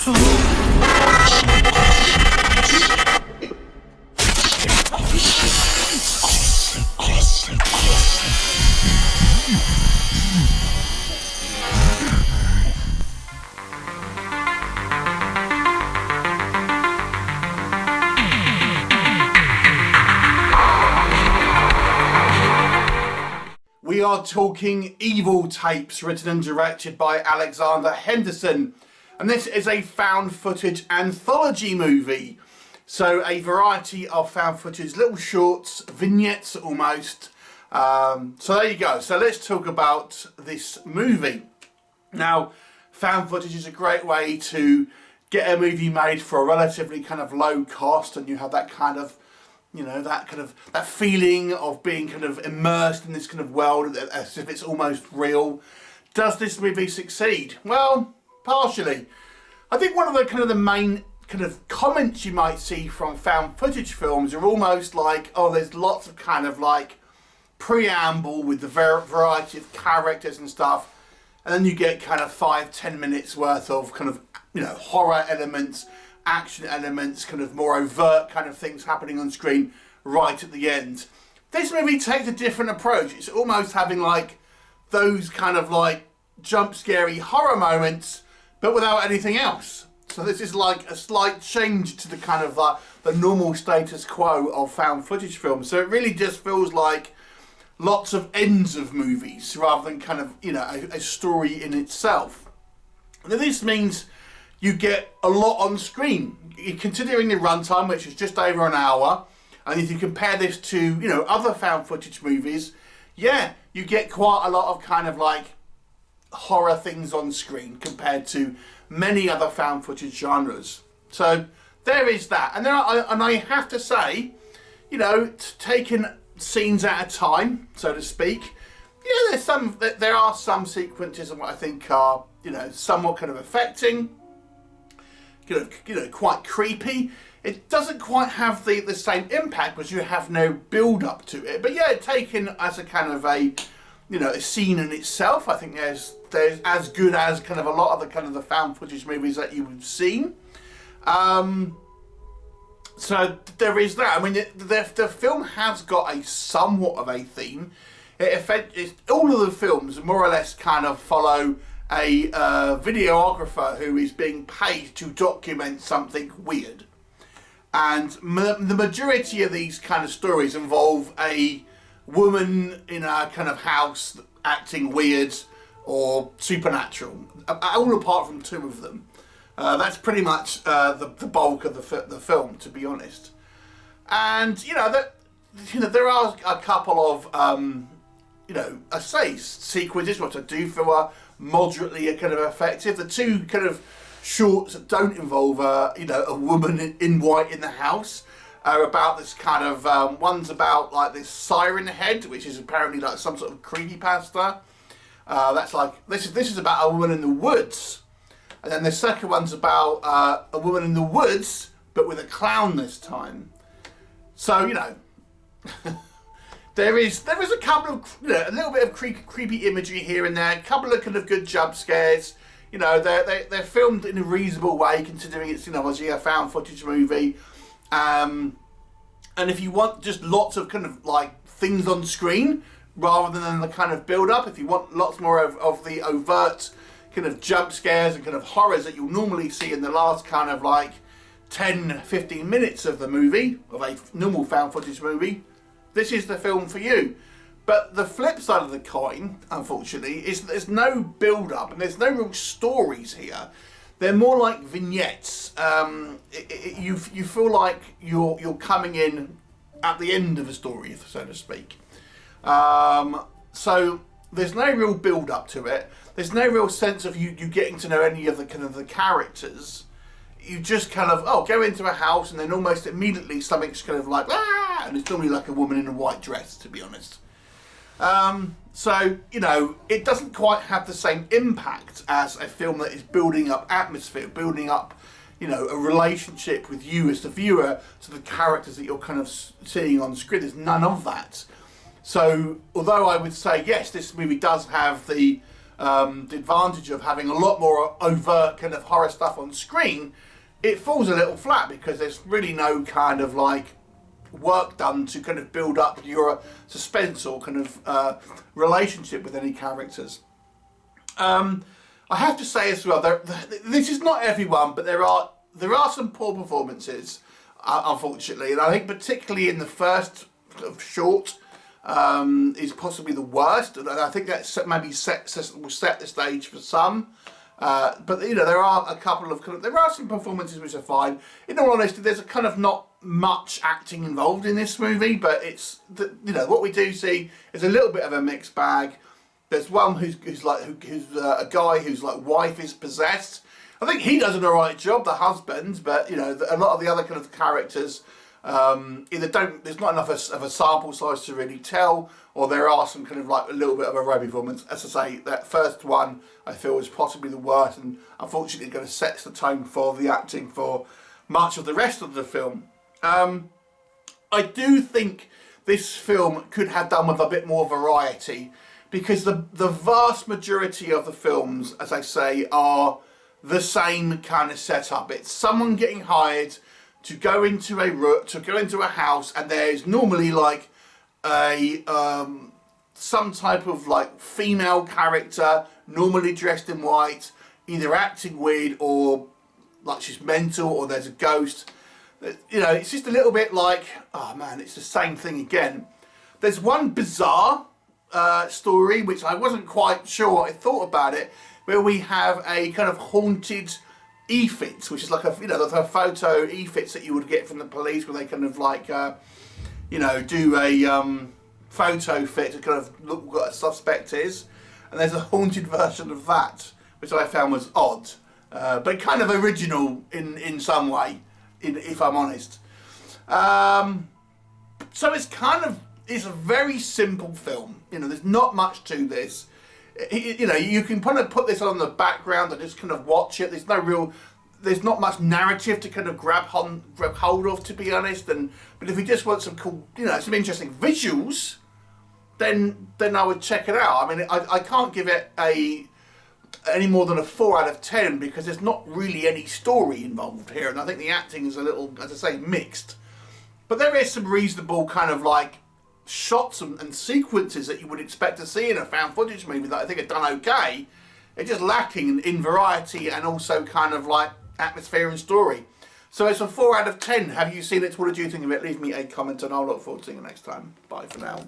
We are talking Evil Tapes, written and directed by Alexander Henderson. And this is a found footage anthology movie. So a variety of found footage, little shorts, vignettes almost. So there you go. So let's talk about this movie. Now, found footage is a great way to get a movie made for a relatively kind of low cost, and you have that kind of, you know, that feeling of being kind of immersed in this kind of world as if it's almost real. Does this movie succeed? Well, partially. I think one of the main kind of comments you might see from found footage films are almost like, oh, there's lots of kind of like preamble with the variety of characters and stuff, and then you get kind of 5-10 minutes worth of kind of, you know, horror elements, action elements, kind of more overt kind of things happening on screen right at the end. This movie takes a different approach. It's almost having like those kind of like jump scary horror moments, but without anything else. So this is like a slight change to the kind of the normal status quo of found footage films. So it really just feels like lots of ends of movies rather than kind of, you know, a story in itself. Now this means you get a lot on screen. Considering the runtime, which is just over an hour, and if you compare this to, you know, other found footage movies, yeah, you get quite a lot of kind of like horror things on screen compared to many other found footage genres. So there is that, and I have to say, you know, taking scenes at a time, so to speak, yeah, there are some sequences of what I think are, you know, somewhat kind of affecting. You know, quite creepy. It doesn't quite have the same impact because you have no build up to it. But yeah, taken as a kind of a, you know, a scene in itself, I think there's as good as kind of a lot of the kind of the found footage movies that you've seen. So there is that. I mean, the film has got a somewhat of a theme. All of the films more or less kind of follow a videographer who is being paid to document something weird. And the majority of these kind of stories involve a woman in a kind of house acting weird or supernatural, all apart from two of them. That's pretty much the bulk of the film, to be honest. And, you know, there are a couple of, you know, I say sequences, what I do feel moderately kind of effective. The two kind of shorts that don't involve you know, a woman in white in the house are about this kind of one's about like this siren head, which is apparently like some sort of creepypasta. That's like this is about a woman in the woods, and then the second one's about a woman in the woods but with a clown this time. So, you know. There is a couple of, you know, a little bit of creepy imagery here and there, a couple of kind of good jump scares. You know, they're filmed in a reasonable way considering it's, you know, obviously a found footage movie. And if you want just lots of kind of like things on screen rather than the kind of build up, if you want lots more of the overt kind of jump scares and kind of horrors that you'll normally see in the last kind of like 10-15 minutes of the movie, of a normal found footage movie, this is the film for you. But the flip side of the coin, unfortunately, is that there's no build-up and there's no real stories here. They're more like vignettes. You feel like you're coming in at the end of a story, so to speak. So there's no real build-up to it. There's no real sense of you getting to know any of the kind of the characters. You just kind of, go into a house and then almost immediately something's kind of like, ah! And it's normally like a woman in a white dress, to be honest. So, you know, it doesn't quite have the same impact as a film that is building up atmosphere, building up, you know, a relationship with you as the viewer to the characters that you're kind of seeing on screen. There's none of that. So, although I would say, yes, this movie does have the the advantage of having a lot more overt kind of horror stuff on screen, it falls a little flat because there's really no kind of like work done to kind of build up your suspense or kind of relationship with any characters. I have to say as well, this is not everyone, but there are some poor performances, unfortunately, and I think particularly in the first short is possibly the worst, and I think that maybe will set the stage for some. But you know, there are a couple of there are some performances which are fine. In all honesty, there's a kind of not much acting involved in this movie, but it's you know, what we do see is a little bit of a mixed bag. There's one who's a guy whose like wife is possessed. I think he does an alright job, the husband, but you know, a lot of the other kind of characters either there's not enough of a sample size to really tell, or there are some kind of like a little bit of a rogue performance. As I say, that first one I feel is possibly the worst, and unfortunately kind of sets the tone for the acting for much of the rest of the film. I do think this film could have done with a bit more variety, because the vast majority of the films, as I say, are the same kind of setup. It's someone getting hired to go into a house, and there's normally like a some type of like female character, normally dressed in white, either acting weird or like she's mental, or there's a ghost. You know, it's just a little bit like, oh man, it's the same thing again. There's one bizarre story which I wasn't quite sure what I thought about it, where we have a kind of haunted e-fits, which is like a, you know, the photo e-fits that you would get from the police, where they kind of like you know, do a photo fit to kind of look what a suspect is, and there's a haunted version of that, which I found was odd, but kind of original in some way, if I'm honest. So it's a very simple film. You know, there's not much to this. You know, you can kind of put this on the background and just kind of watch it. There's not much narrative to kind of grab hold of, to be honest. But if you just want some cool, you know, some interesting visuals, then I would check it out. I mean, I can't give it any more than a 4 out of 10 because there's not really any story involved here, and I think the acting is a little, as I say, mixed. But there is some reasonable kind of like shots and sequences that you would expect to see in a found footage movie that I think are done okay. They're just lacking in variety and also kind of like atmosphere and story. So it's a 4 out of 10. Have you seen it? What did you think of it? Leave me a comment and I'll look forward to seeing you next time. Bye for now.